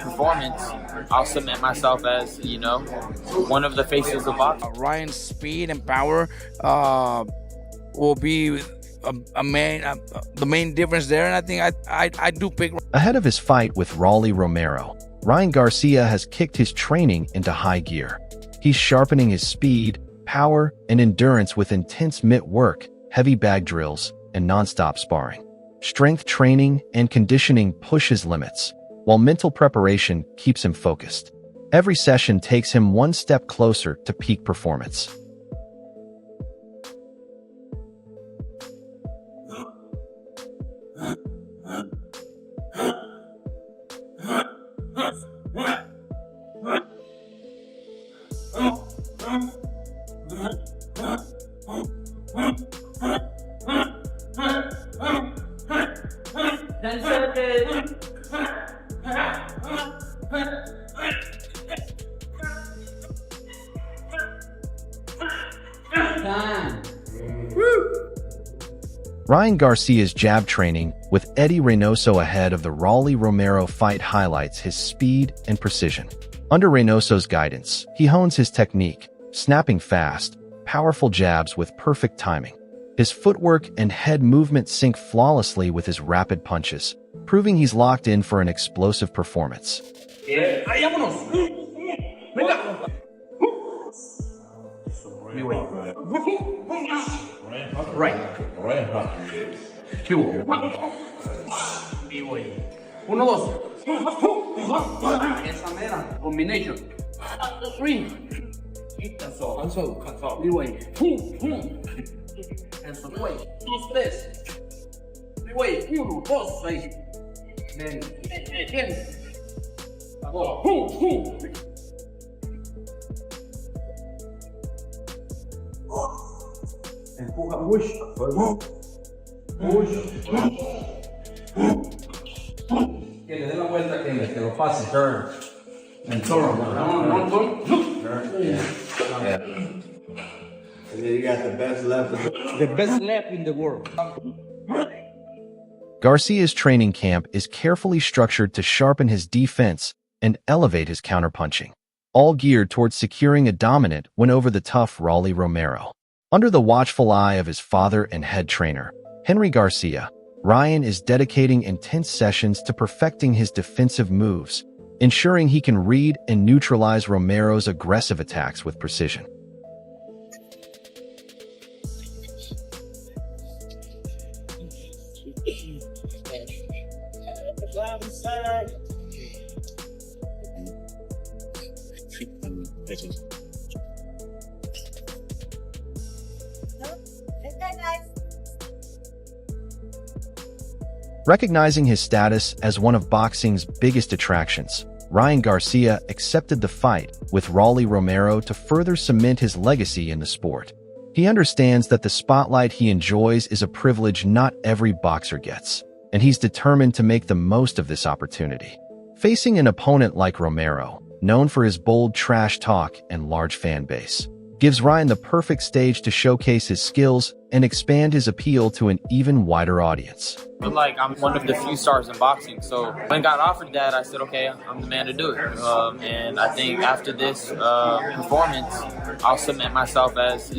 performance, I'll submit myself as, one of the faces of boxing. Ryan's speed and power will be the main difference there, and I think I do pick. Ahead of his fight with Rolly Romero, Ryan Garcia has kicked his training into high gear. He's sharpening his speed, power, and endurance with intense mitt work, heavy bag drills, and non-stop sparring. Strength training and conditioning push his limits, while mental preparation keeps him focused. Every session takes him one step closer to peak performance. Ryan Garcia's jab training with Eddie Reynoso ahead of the Rolly Romero fight highlights his speed and precision. Under Reynoso's guidance, he hones his technique, snapping fast, powerful jabs with perfect timing. His footwork and head movement sync flawlessly with his rapid punches, proving he's locked in for an explosive performance. Right. Uno, dos. Esa mera. Combination. Three. Cansado. Leeway. Eso fue. Dos, tres. Leeway. Uno, dos, seis. Ven. Empuja, push. Que le dé la vuelta, que lo pase. Turn. And turn. No. Yeah. And then you got the best left in the world. Garcia's training camp is carefully structured to sharpen his defense and elevate his counterpunching, all geared towards securing a dominant win over the tough Rolly Romero. Under the watchful eye of his father and head trainer, Henry Garcia, Ryan is dedicating intense sessions to perfecting his defensive moves, ensuring he can read and neutralize Romero's aggressive attacks with precision. Recognizing his status as one of boxing's biggest attractions, Ryan Garcia accepted the fight with Rolly Romero to further cement his legacy in the sport. He understands that the spotlight he enjoys is a privilege not every boxer gets, and he's determined to make the most of this opportunity. Facing an opponent like Romero, known for his bold trash talk and large fan base, gives Ryan the perfect stage to showcase his skills and expand his appeal to an even wider audience. I feel like I'm one of the few stars in boxing, so when I got offered that, I said, okay, I'm the man to do it. And I think after this performance, I'll submit myself as,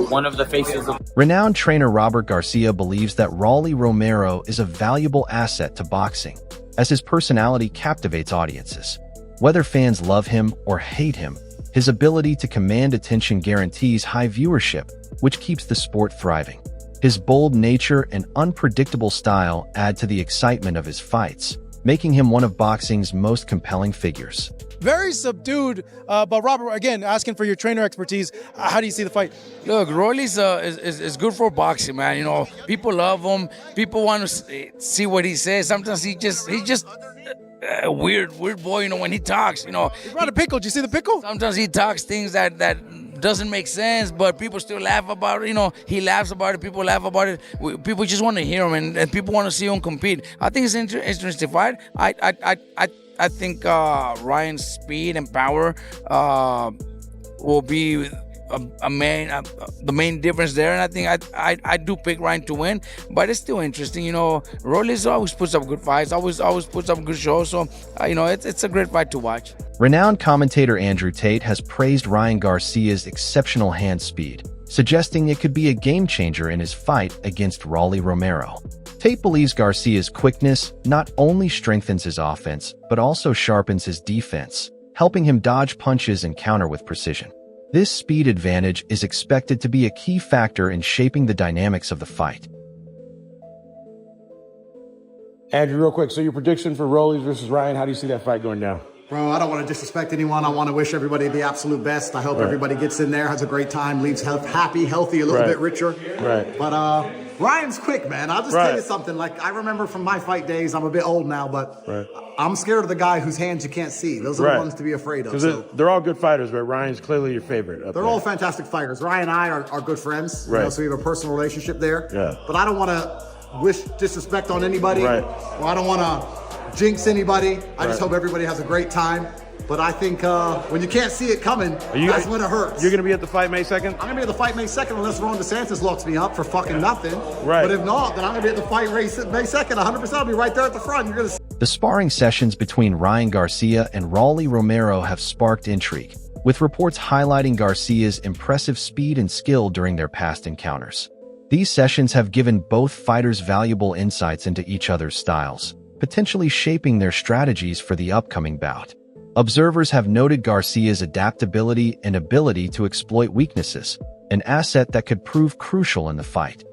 one of the faces of... Renowned trainer Robert Garcia believes that Rolly Romero is a valuable asset to boxing, as his personality captivates audiences. Whether fans love him or hate him, his ability to command attention guarantees high viewership, which keeps the sport thriving. His bold nature and unpredictable style add to the excitement of his fights, making him one of boxing's most compelling figures. Very subdued, but Robert, again, asking for your trainer expertise, how do you see the fight? Look, Rolly's is good for boxing, man. People love him. People want to see what he says. Sometimes he's just a weird boy, when he talks, He brought a pickle. Did you see the pickle? Sometimes he talks things that doesn't make sense, but people still laugh about it. He laughs about it. People laugh about it. People just want to hear him, and people want to see him compete. I think it's an interesting fight. I think Ryan's speed and power will be the main difference there. And I think I do pick Ryan to win, but it's still interesting. You know, Rolly's always puts up good fights, always puts up good shows. So you know, it's a great fight to watch. Renowned commentator Andrew Tate has praised Ryan Garcia's exceptional hand speed, suggesting it could be a game changer in his fight against Rolly Romero. Tate believes Garcia's quickness not only strengthens his offense, but also sharpens his defense, helping him dodge punches and counter with precision. This speed advantage is expected to be a key factor in shaping the dynamics of the fight. Andrew, real quick, so your prediction for Rollies versus Ryan, how do you see that fight going down? Bro, I don't want to disrespect anyone. I want to wish everybody the absolute best. I hope everybody gets in there, has a great time, leaves happy, healthy, a little bit richer. Right. But Ryan's quick, man. I'll just tell you something. Like, I remember from my fight days, I'm a bit old now, but I'm scared of the guy whose hands you can't see. Those are the ones to be afraid of. Because they're all good fighters, but Ryan's clearly your favorite. They're all fantastic fighters. Ryan and I are good friends, you know, so we have a personal relationship there. Yeah. But I don't want to wish disrespect on anybody. Or I don't want to jinx anybody. I just hope everybody has a great time. But I think when you can't see it coming, that's when it hurts. You're going to be at the fight May 2nd? I'm going to be at the fight May 2nd unless Ron DeSantis locks me up for fucking nothing. Right. But if not, then I'm going to be at the fight May 2nd. 100% I'll be right there at the front. You're going to. The sparring sessions between Ryan Garcia and Rolly Romero have sparked intrigue, with reports highlighting Garcia's impressive speed and skill during their past encounters. These sessions have given both fighters valuable insights into each other's styles, potentially shaping their strategies for the upcoming bout. Observers have noted Garcia's adaptability and ability to exploit weaknesses, an asset that could prove crucial in the fight.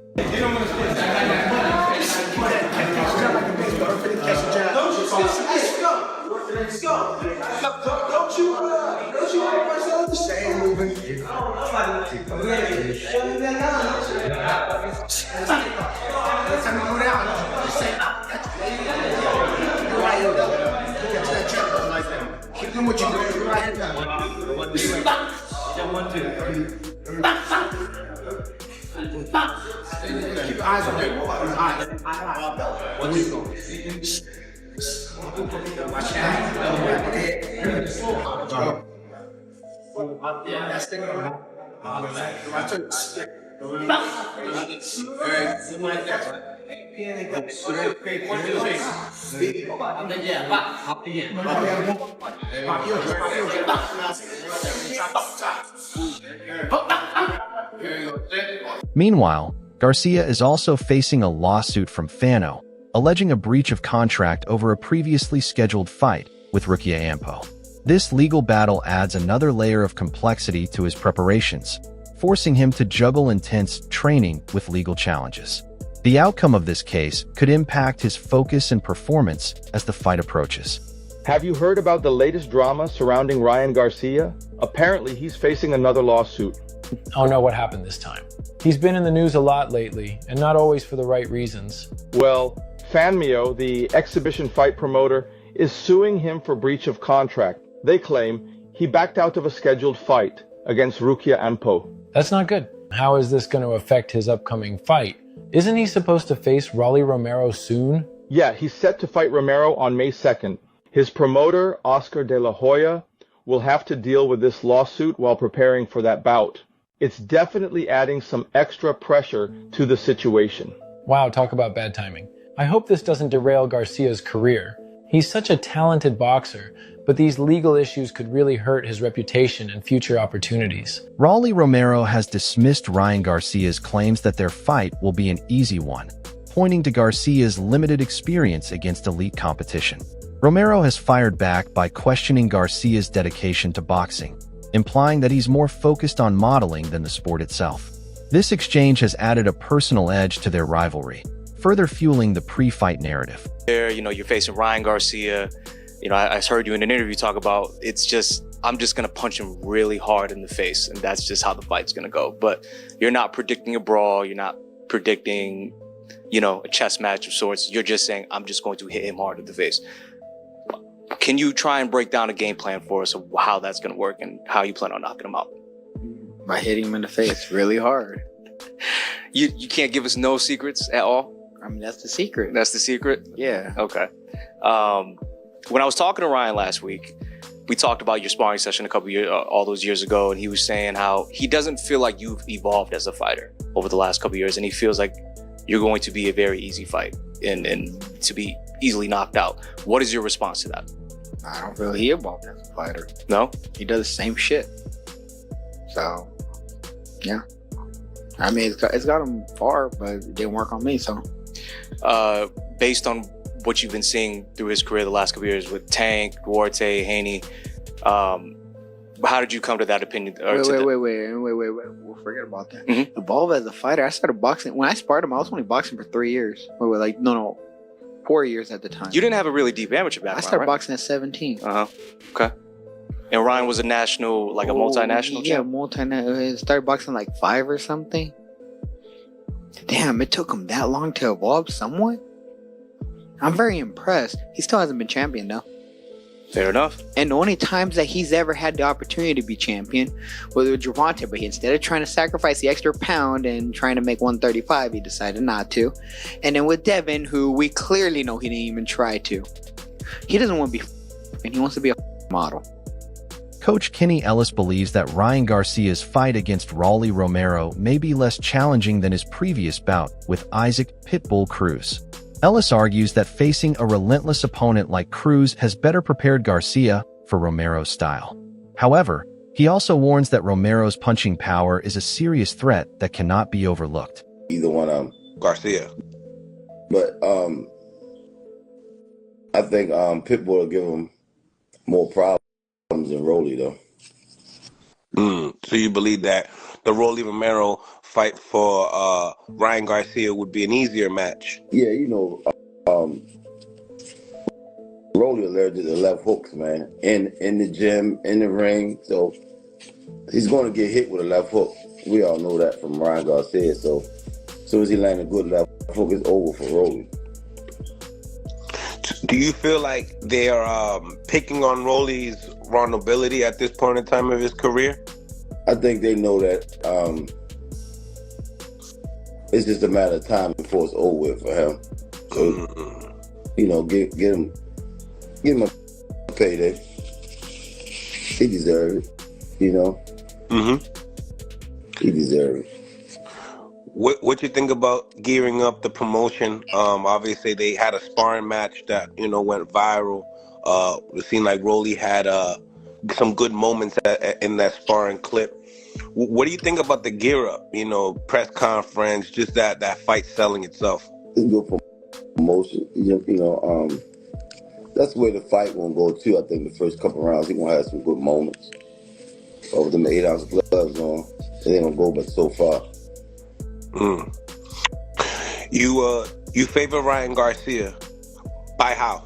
Meanwhile, Garcia is also facing a lawsuit from Fano, alleging a breach of contract over a previously scheduled fight with Rukia Ampo. This legal battle adds another layer of complexity to his preparations, forcing him to juggle intense training with legal challenges. The outcome of this case could impact his focus and performance as the fight approaches. Have you heard about the latest drama surrounding Ryan Garcia? Apparently, he's facing another lawsuit. Oh no, what happened this time? He's been in the news a lot lately, and not always for the right reasons. Well, Fanmio, the exhibition fight promoter, is suing him for breach of contract. They claim he backed out of a scheduled fight against Rukia Ampo. That's not good. How is this going to affect his upcoming fight? Isn't he supposed to face Rolly Romero soon? Yeah, he's set to fight Romero on May 2nd. His promoter, Oscar De La Hoya, will have to deal with this lawsuit while preparing for that bout. It's definitely adding some extra pressure to the situation. Wow, talk about bad timing. I hope this doesn't derail Garcia's career. He's such a talented boxer, but these legal issues could really hurt his reputation and future opportunities. Rolly Romero has dismissed Ryan Garcia's claims that their fight will be an easy one, pointing to Garcia's limited experience against elite competition. Romero has fired back by questioning Garcia's dedication to boxing, implying that he's more focused on modeling than the sport itself. This exchange has added a personal edge to their rivalry, further fueling the pre-fight narrative. You're facing Ryan Garcia. I heard you in an interview talk about I'm just going to punch him really hard in the face, and that's just how the fight's going to go. But you're not predicting a brawl. You're not predicting, a chess match of sorts. You're just saying, I'm just going to hit him hard in the face. Can you try and break down a game plan for us of how that's going to work and how you plan on knocking him out? By hitting him in the face really hard. You can't give us no secrets at all? I mean, that's the secret. That's the secret? Yeah. Okay. When I was talking to Ryan last week, We talked about your sparring session a couple years, all those years ago, and he was saying how he doesn't feel like you've evolved as a fighter over the last couple years, and he feels like you're going to be a very easy fight and to be easily knocked out. What is your response to that? I don't feel he evolved as a fighter. No? He does the same shit. So, yeah. I mean, it's got him far, but it didn't work on me, so. Based on what you've been seeing through his career the last couple of years with Tank, Duarte, Haney, how did you come to that opinion? Wait. We'll forget about that. Mm-hmm. Evolve as a fighter. I started boxing. When I sparred him, I was only boxing for 3 years. 4 years at the time. You didn't have a really deep amateur background, I started right? boxing at 17. Okay. And Ryan was a national, like a multinational Yeah, champ? multinational. Started boxing like 5 or something. Damn, it took him that long to evolve somewhat? I'm very impressed. He still hasn't been champion though. Fair enough. And the only times that he's ever had the opportunity to be champion was with Gervonta, but instead of trying to sacrifice the extra pound and trying to make 135, he decided not to. And then with Devin, who we clearly know he didn't even try to. He doesn't want to be and he wants to be a model. Coach Kenny Ellis believes that Ryan Garcia's fight against Rolly Romero may be less challenging than his previous bout with Isaac Pitbull Cruz. Ellis argues that facing a relentless opponent like Cruz has better prepared Garcia for Romero's style. However, he also warns that Romero's punching power is a serious threat that cannot be overlooked. Either one, Garcia. But I think Pitbull will give him more problems than Rolly, though. So you believe that the Rolly Romero fight for Ryan Garcia would be an easier match? Yeah, Rolly allergic to left hooks, man. In the gym, in the ring, so he's going to get hit with a left hook. We all know that from Ryan Garcia. So as soon as he lands a good left hook, it's over for Rolly. Do you feel like they are picking on Rolly's vulnerability at this point in time of his career? I think they know that it's just a matter of time before it's over with for him. So, get him a payday. He deserves it, He deserves it. What you think about gearing up the promotion? Obviously, they had a sparring match that went viral. It seemed like Rolly had some good moments in that sparring clip. What do you think about the gear up? Press conference, just that fight selling itself. It's good promotion. That's where the fight gonna go too. I think the first couple rounds he gonna have some good moments. Over them 8-ounce gloves on, they ain't gonna go but so far. You favor Ryan Garcia. By how?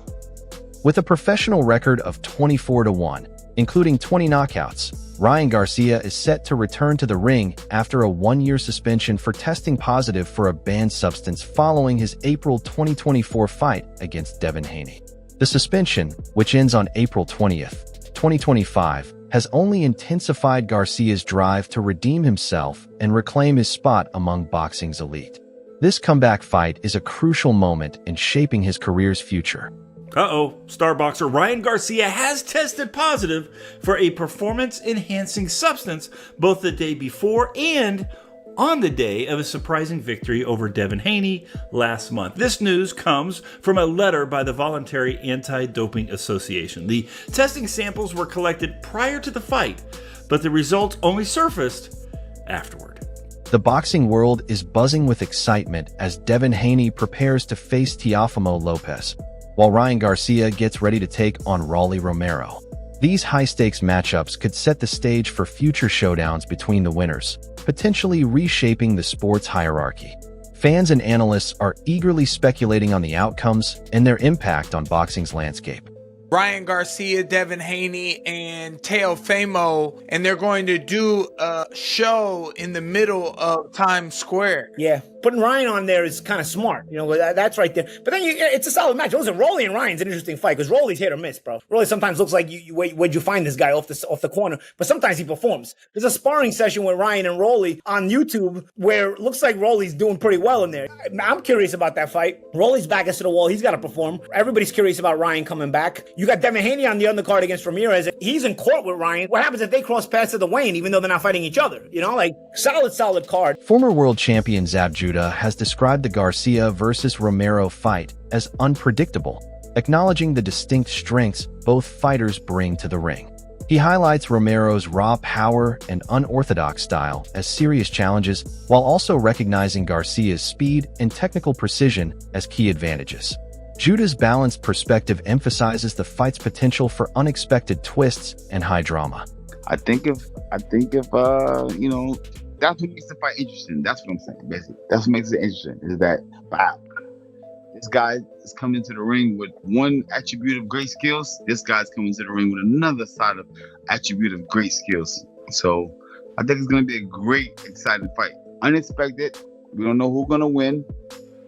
With a professional record of 24-1, including 20 knockouts, Ryan Garcia is set to return to the ring after a 1-year suspension for testing positive for a banned substance following his April 2024 fight against Devin Haney. The suspension, which ends on April 20th, 2025, has only intensified Garcia's drive to redeem himself and reclaim his spot among boxing's elite. This comeback fight is a crucial moment in shaping his career's future. Star boxer Ryan Garcia has tested positive for a performance-enhancing substance both the day before and on the day of a surprising victory over Devin Haney last month. This news comes from a letter by the Voluntary Anti-Doping Association. The testing samples were collected prior to the fight, but the results only surfaced afterward. The boxing world is buzzing with excitement as Devin Haney prepares to face Teofimo Lopez, while Ryan Garcia gets ready to take on Rolly Romero. These high-stakes matchups could set the stage for future showdowns between the winners, potentially reshaping the sport's hierarchy. Fans and analysts are eagerly speculating on the outcomes and their impact on boxing's landscape. Ryan Garcia, Devin Haney, and Teofimo, and they're going to do a show in the middle of Times Square. Yeah, putting Ryan on there is kind of smart. That's right there. But then it's a solid match. Listen, Rolly and Ryan's an interesting fight because Rolly's hit or miss, bro. Rolly sometimes looks like where'd you find this guy off the corner, but sometimes he performs. There's a sparring session with Ryan and Rolly on YouTube where it looks like Rolly's doing pretty well in there. I'm curious about that fight. Rolly's back against the wall. He's got to perform. Everybody's curious about Ryan coming back. You got Devin Haney on the undercard against Ramirez. He's in court with Ryan. What happens if they cross paths at the weigh-in, even though they're not fighting each other? You know, like, solid card. Former world champion Zab Judah has described the Garcia versus Romero fight as unpredictable, acknowledging the distinct strengths both fighters bring to the ring. He highlights Romero's raw power and unorthodox style as serious challenges, while also recognizing Garcia's speed and technical precision as key advantages. Judah's balanced perspective emphasizes the fight's potential for unexpected twists and high drama. I think if you know, that's what makes the fight interesting. That's what I'm saying, basically. That's what makes it interesting, is that, wow, this guy is coming into the ring with one attribute of great skills. This guy's coming into the ring with another side of attribute of great skills. So I think it's going to be a great, exciting fight. Unexpected. We don't know who's going to win.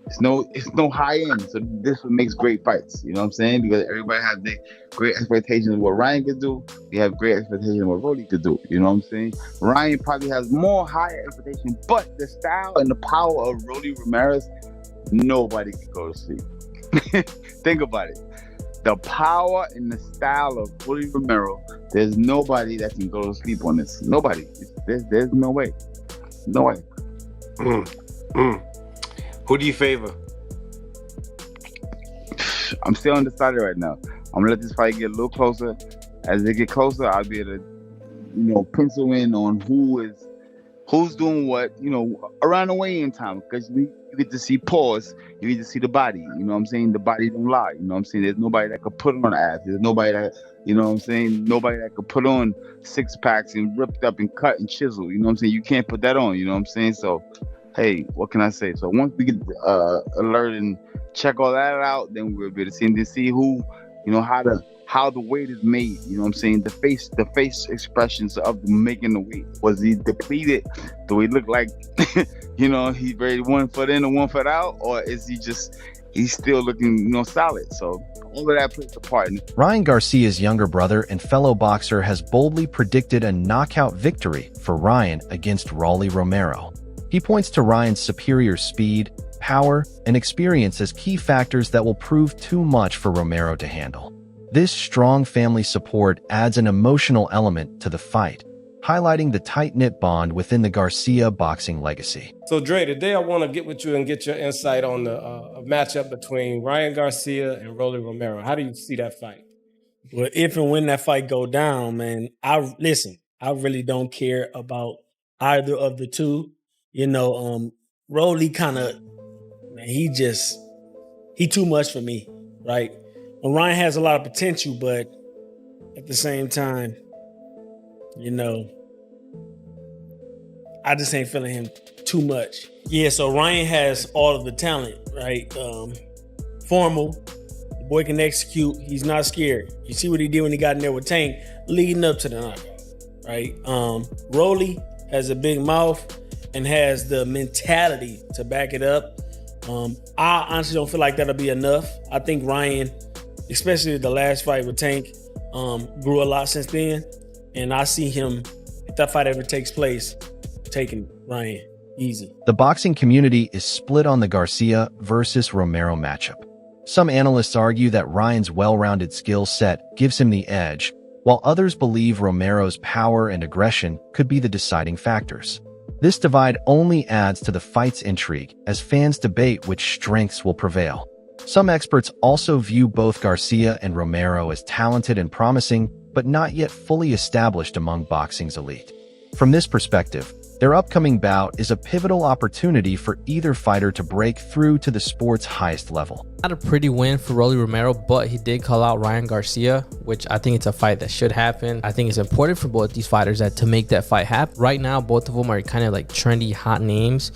It's no high end. So this what makes great fights. You know what I'm saying? Because everybody has their great expectations of what Ryan could do. We have great expectations of what Rolly could do. You know what I'm saying? Ryan probably has more higher expectations, but the style and the power of Rolly Romero, nobody can go to sleep. Think about it. The power and the style of Rolly Romero, there's nobody that can go to sleep on this. Nobody. There's no way. No way. Who do you favor? I'm still undecided right now. I'm gonna let this fight get a little closer. As they get closer, I'll be able to, you know, pencil in on who's doing what, you know, around the weigh-in time. Because you get to see pause, you get to see the body. You know what I'm saying? The body don't lie. You know what I'm saying? There's nobody that could put on abs. There's nobody that, you know what I'm saying? Nobody that could put on six packs and ripped up and cut and chisel. You know what I'm saying? You can't put that on. You know what I'm saying? So, hey, what can I say? So once we get alert and check all that out, then we'll be able to see who, you know, how the weight is made. You know what I'm saying? The face expressions of making the weight. Was he depleted? Do he look like, you know, he's very 1 foot in and 1 foot out? Or is he's still looking, you know, solid? So all of that plays a part. Ryan Garcia's younger brother and fellow boxer has boldly predicted a knockout victory for Ryan against Rolly Romero. He points to Ryan's superior speed, power, and experience as key factors that will prove too much for Romero to handle. This strong family support adds an emotional element to the fight, highlighting the tight-knit bond within the Garcia boxing legacy. So Dre, today I want to get with you and get your insight on the matchup between Ryan Garcia and Rolly Romero. How do you see that fight? Well, if and when that fight go down, man, I really don't care about either of the two. You know, Rolly kind of, man, he too much for me, right? Ryan has a lot of potential, but at the same time, you know, I just ain't feeling him too much. Yeah, so Ryan has all of the talent, right? Formal, the boy can execute. He's not scared. You see what he did when he got in there with Tank, leading up to the knockout, right? Rolly has a big mouth and has the mentality to back it up. I honestly don't feel like that'll be enough. I think Ryan, especially the last fight with Tank, grew a lot since then. And I see him, if that fight ever takes place, taking Ryan easy. The boxing community is split on the Garcia versus Romero matchup. Some analysts argue that Ryan's well-rounded skill set gives him the edge, while others believe Romero's power and aggression could be the deciding factors. This divide only adds to the fight's intrigue as fans debate which strengths will prevail. Some experts also view both Garcia and Romero as talented and promising, but not yet fully established among boxing's elite. From this perspective, their upcoming bout is a pivotal opportunity for either fighter to break through to the sport's highest level. Not a pretty win for Rolly Romero, but he did call out Ryan Garcia, which I think it's a fight that should happen. I think it's important for both these fighters to make that fight happen. Right now, both of them are kind of like trendy, hot names.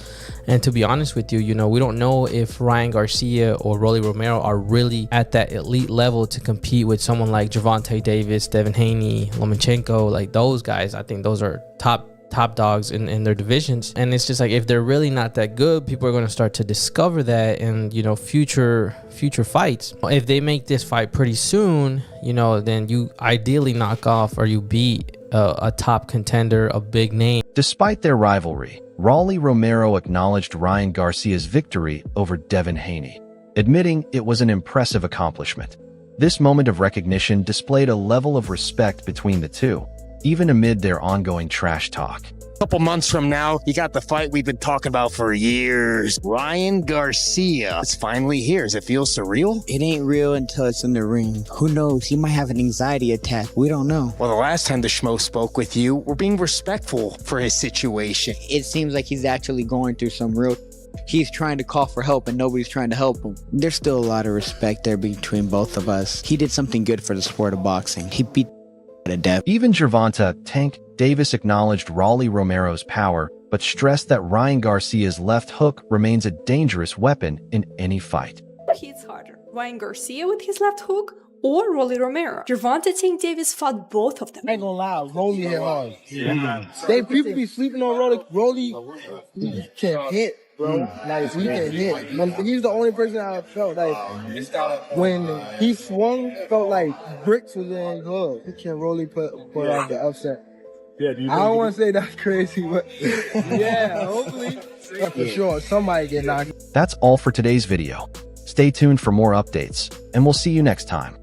And to be honest with you, you know, we don't know if Ryan Garcia or Rolly Romero are really at that elite level to compete with someone like Gervonta Davis, Devin Haney, Lomachenko, like those guys. I think those are top dogs in their divisions. And it's just like, if they're really not that good, people are going to start to discover that in, you know, future fights. If they make this fight pretty soon, you know, then you ideally knock off or you beat a top contender, a big name. Despite their rivalry, Rolly Romero acknowledged Ryan Garcia's victory over Devin Haney, admitting it was an impressive accomplishment. This moment of recognition displayed a level of respect between the two, even amid their ongoing trash talk. Couple months from now, you got the fight we've been talking about for years. Ryan Garcia. It's finally here. Does it feel surreal? It ain't real until it's in the ring. Who knows? He might have an anxiety attack. We don't know. Well, the last time the schmo spoke with you, we're being respectful for his situation. It seems like he's actually going through some real... He's trying to call for help and nobody's trying to help him. There's still a lot of respect there between both of us. He did something good for the sport of boxing. He beat to death. Even Gervonta Tank Davis acknowledged Rolly Romero's power, but stressed that Ryan Garcia's left hook remains a dangerous weapon in any fight. Who hits harder, Ryan Garcia with his left hook or Rolly Romero? Gervonta Tank Davis fought both of them. I ain't gonna lie, Rolly hit hard. People be sleeping on Rolly. Rolly can hit, bro. Like, he can hit. He's the only person I felt like when he swung, felt like bricks was in his glove. He can Rolly put off the upset. I don't want to say that's crazy, but yeah, hopefully. For sure, somebody get knocked. That's all for today's video. Stay tuned for more updates, and we'll see you next time.